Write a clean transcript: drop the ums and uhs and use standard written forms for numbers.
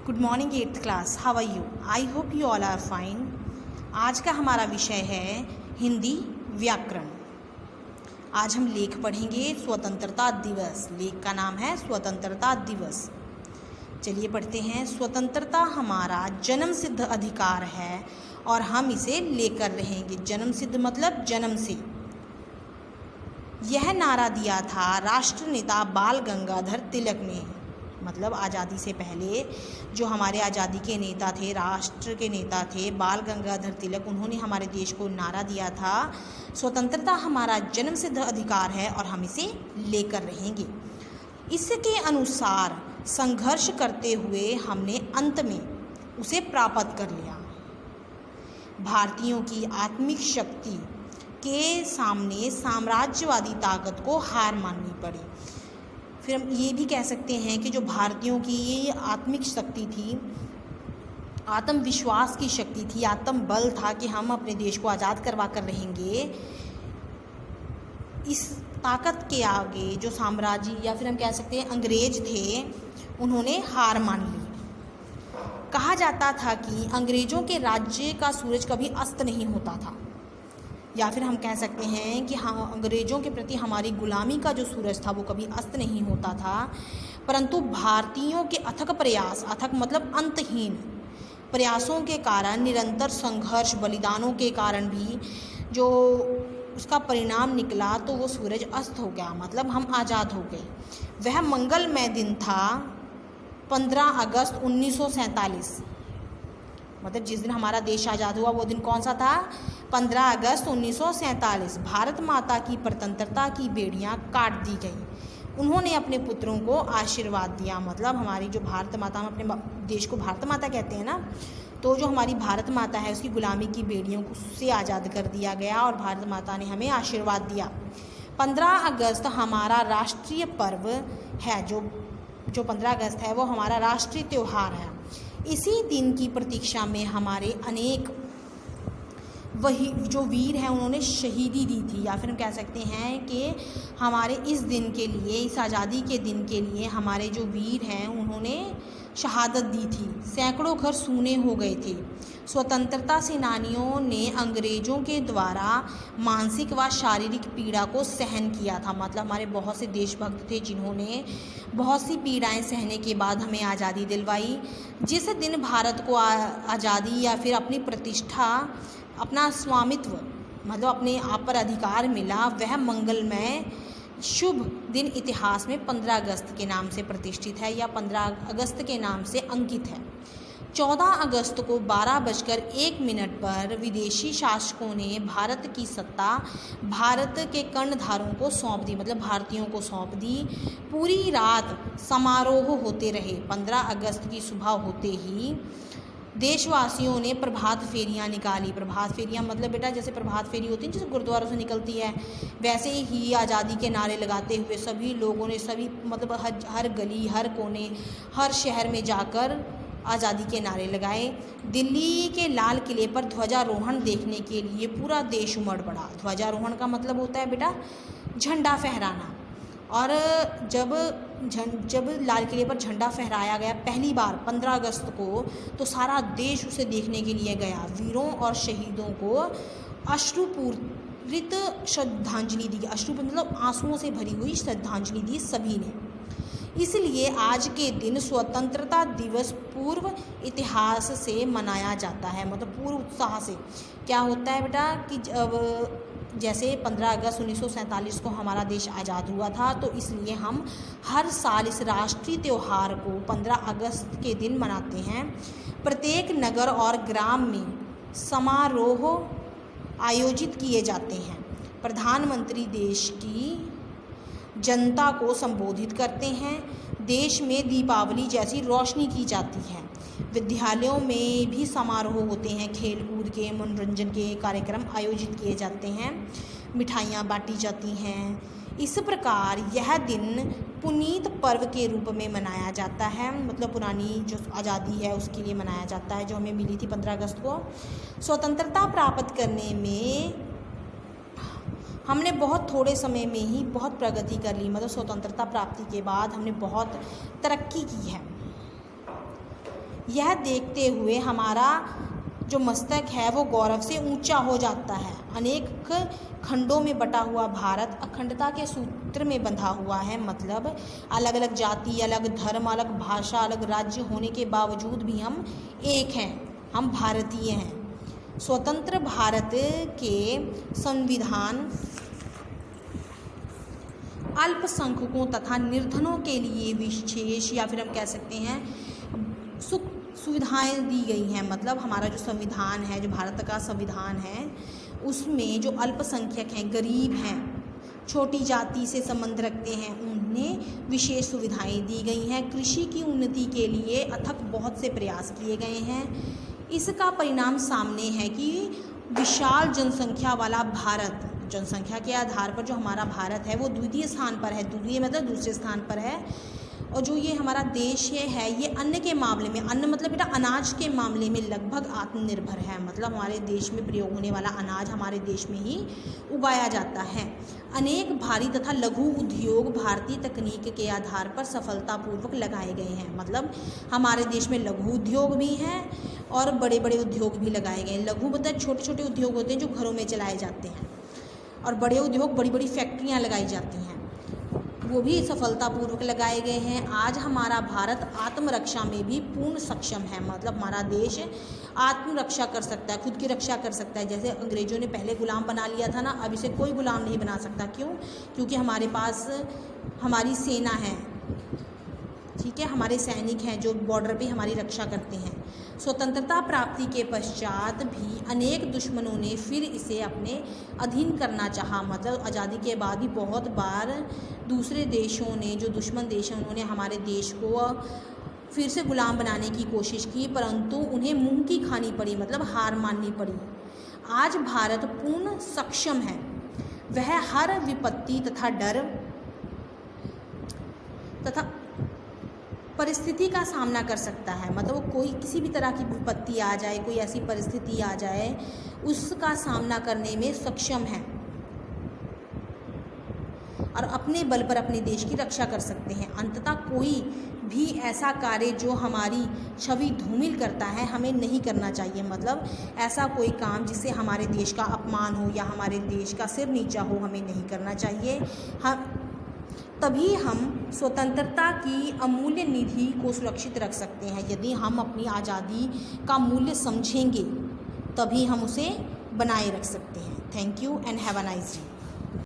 Good morning eighth class, how are you? I hope you all are fine. आज का हमारा विषय है हिंदी व्याकरण। आज हम लेख पढ़ेंगे स्वतंत्रता दिवस। लेख का नाम है स्वतंत्रता दिवस। चलिए पढ़ते हैं। स्वतंत्रता हमारा जन्म सिद्ध अधिकार है और हम इसे लेकर रहेंगे। जन्म सिद्ध मतलब जन्म से। यह नारा दिया था राष्ट्र नेता बाल गंगाधर तिलक ने। मतलब आज़ादी से पहले जो हमारे आज़ादी के नेता थे, राष्ट्र के नेता थे बाल गंगाधर तिलक, उन्होंने हमारे देश को नारा दिया था स्वतंत्रता हमारा जन्म सिद्ध अधिकार है और हम इसे लेकर रहेंगे। इसके अनुसार संघर्ष करते हुए हमने अंत में उसे प्राप्त कर लिया। भारतीयों की आत्मिक शक्ति के सामने साम्राज्यवादी ताकत को हार माननी पड़ी। फिर हम ये भी कह सकते हैं कि जो भारतीयों की ये आत्मिक शक्ति थी, आत्मविश्वास की शक्ति थी, आत्म बल था कि हम अपने देश को आज़ाद करवा कर रहेंगे, इस ताकत के आगे जो साम्राज्य या फिर हम कह सकते हैं अंग्रेज थे, उन्होंने हार मान ली। कहा जाता था कि अंग्रेज़ों के राज्य का सूरज कभी अस्त नहीं होता था, या फिर हम कह सकते हैं कि हाँ, अंग्रेज़ों के प्रति हमारी गुलामी का जो सूरज था वो कभी अस्त नहीं होता था। परंतु भारतीयों के अथक प्रयास, अथक मतलब अंतहीन प्रयासों के कारण, निरंतर संघर्ष, बलिदानों के कारण भी जो उसका परिणाम निकला तो वो सूरज अस्त हो गया। मतलब हम आज़ाद हो गए। वह मंगलमय दिन था 15 अगस्त 1947। मतलब जिस दिन हमारा देश आज़ाद हुआ वो दिन कौन सा था? 15 अगस्त 1947। भारत माता की स्वतंत्रता की बेड़ियाँ काट दी गई। उन्होंने अपने पुत्रों को आशीर्वाद दिया। मतलब हमारी जो भारत माता, हम अपने देश को भारत माता कहते हैं ना, तो जो हमारी भारत माता है उसकी गुलामी की बेड़ियों को से आज़ाद कर दिया गया और भारत माता ने हमें आशीर्वाद दिया। 15 अगस्त हमारा राष्ट्रीय पर्व है। जो 15 अगस्त है वो हमारा राष्ट्रीय त्यौहार है। इसी दिन की प्रतीक्षा में हमारे अनेक वही जो वीर हैं उन्होंने शहीदी दी थी, या फिर हम कह सकते हैं कि हमारे इस दिन के लिए, इस आज़ादी के दिन के लिए हमारे जो वीर हैं उन्होंने शहादत दी थी। सैकड़ों घर सूने हो गए थे। स्वतंत्रता सेनानियों ने अंग्रेज़ों के द्वारा मानसिक व शारीरिक पीड़ा को सहन किया था। मतलब हमारे बहुत से देशभक्त थे जिन्होंने बहुत सी पीड़ाएं सहने के बाद हमें आज़ादी दिलवाई। जिस दिन भारत को आज़ादी या फिर अपनी प्रतिष्ठा, अपना स्वामित्व, मतलब अपने आप पर अधिकार मिला, वह मंगलमय शुभ दिन इतिहास में 15 अगस्त के नाम से प्रतिष्ठित है या 15 अगस्त के नाम से अंकित है। 14 अगस्त को 12:01 पर विदेशी शासकों ने भारत की सत्ता भारत के कर्णधारों को सौंप दी। मतलब भारतीयों को सौंप दी। पूरी रात समारोह होते रहे। 15 अगस्त की सुबह होते ही देशवासियों ने प्रभात फेरियां निकाली। प्रभात फेरियां मतलब बेटा जैसे प्रभात फेरी होती है जैसे गुरुद्वारों से निकलती है, वैसे ही आज़ादी के नारे लगाते हुए सभी लोगों ने, सभी मतलब हर गली, हर कोने, हर शहर में जाकर आज़ादी के नारे लगाए। दिल्ली के लाल किले पर ध्वजारोहण देखने के लिए पूरा देश उमड़ पड़ा। ध्वजारोहण का मतलब होता है बेटा झंडा फहराना। और जब लाल किले पर झंडा फहराया गया पहली बार 15 अगस्त को, तो सारा देश उसे देखने के लिए गया। वीरों और शहीदों को अश्रुपूरित श्रद्धांजलि दी। अश्रु मतलब आंसुओं से भरी हुई श्रद्धांजलि दी सभी ने। इसलिए आज के दिन स्वतंत्रता दिवस पूर्व इतिहास से मनाया जाता है। मतलब पूर्व उत्साह से। क्या होता है बेटा कि जब जैसे 15 अगस्त 1947 को हमारा देश आज़ाद हुआ था, तो इसलिए हम हर साल इस राष्ट्रीय त्यौहार को 15 अगस्त के दिन मनाते हैं। प्रत्येक नगर और ग्राम में समारोह आयोजित किए जाते हैं। प्रधानमंत्री देश की जनता को संबोधित करते हैं। देश में दीपावली जैसी रोशनी की जाती है। विद्यालयों में भी समारोह होते हैं। खेल कूद के, मनोरंजन के कार्यक्रम आयोजित किए जाते हैं। मिठाइयाँ बांटी जाती हैं। इस प्रकार यह दिन पुनीत पर्व के रूप में मनाया जाता है। मतलब पुरानी जो आज़ादी है उसके लिए मनाया जाता है, जो हमें मिली थी 15 अगस्त को। स्वतंत्रता प्राप्त करने में हमने बहुत थोड़े समय में ही बहुत प्रगति कर ली। मतलब स्वतंत्रता प्राप्ति के बाद हमने बहुत तरक्की की है। यह देखते हुए हमारा जो मस्तक है वो गौरव से ऊंचा हो जाता है। अनेक खंडों में बटा हुआ भारत अखंडता के सूत्र में बंधा हुआ है। मतलब अलग अलग जाति, अलग धर्म, अलग भाषा, अलग राज्य होने के बावजूद भी हम एक हैं, हम भारतीय हैं। स्वतंत्र भारत के संविधान अल्पसंख्यकों तथा निर्धनों के लिए विशेष या फिर हम कह सकते हैं सुख सुविधाएं दी गई हैं। मतलब हमारा जो संविधान है, जो भारत का संविधान है, उसमें जो अल्पसंख्यक हैं, गरीब हैं, छोटी जाति से संबंध रखते हैं, उन्हें विशेष सुविधाएं दी गई हैं। कृषि की उन्नति के लिए अथक बहुत से प्रयास किए गए हैं। इसका परिणाम सामने है कि विशाल जनसंख्या वाला भारत, जनसंख्या के आधार पर जो हमारा भारत है वो द्वितीय स्थान पर है। द्वितीय मतलब दूसरे स्थान पर है। और जो ये हमारा देश है ये अन्न के मामले में, अन्न मतलब बेटा अनाज के मामले में लगभग आत्मनिर्भर है। मतलब हमारे देश में प्रयोग होने वाला अनाज हमारे देश में ही उगाया जाता है। अनेक भारी तथा लघु उद्योग भारतीय तकनीक के आधार पर सफलतापूर्वक लगाए गए हैं। मतलब हमारे देश में लघु उद्योग भी हैं और बड़े बड़े उद्योग भी लगाए गए हैं। लघु मतलब छोटे छोटे उद्योग होते हैं जो घरों में चलाए जाते हैं, और बड़े उद्योग बड़ी बड़ी फैक्ट्रियाँ लगाई जाती हैं, वो भी सफलतापूर्वक लगाए गए हैं। आज हमारा भारत आत्मरक्षा में भी पूर्ण सक्षम है। मतलब हमारा देश आत्मरक्षा कर सकता है, खुद की रक्षा कर सकता है। जैसे अंग्रेज़ों ने पहले गुलाम बना लिया था ना, अब इसे कोई गुलाम नहीं बना सकता। क्यों? क्योंकि हमारे पास हमारी सेना है, ठीक है, हमारे सैनिक हैं जो बॉर्डर पे हमारी रक्षा करते हैं। स्वतंत्रता प्राप्ति के पश्चात भी अनेक दुश्मनों ने फिर इसे अपने अधीन करना चाहा। मतलब आज़ादी के बाद भी बहुत बार दूसरे देशों ने, जो दुश्मन देश हैं, उन्होंने हमारे देश को फिर से गुलाम बनाने की कोशिश की, परंतु उन्हें मुंह की खानी पड़ी, मतलब हार माननी पड़ी। आज भारत पूर्ण सक्षम है, वह हर विपत्ति तथा डर तथा परिस्थिति का सामना कर सकता है। मतलब कोई किसी भी तरह की विपत्ति आ जाए, कोई ऐसी परिस्थिति आ जाए, उसका सामना करने में सक्षम है और अपने बल पर अपने देश की रक्षा कर सकते हैं। अंततः कोई भी ऐसा कार्य जो हमारी छवि धूमिल करता है हमें नहीं करना चाहिए। मतलब ऐसा कोई काम जिससे हमारे देश का अपमान हो या हमारे देश का सिर नीचा हो, हमें नहीं करना चाहिए। तभी हम स्वतंत्रता की अमूल्य निधि को सुरक्षित रख सकते हैं। यदि हम अपनी आज़ादी का मूल्य समझेंगे तभी हम उसे बनाए रख सकते हैं। Thank you and have a nice day.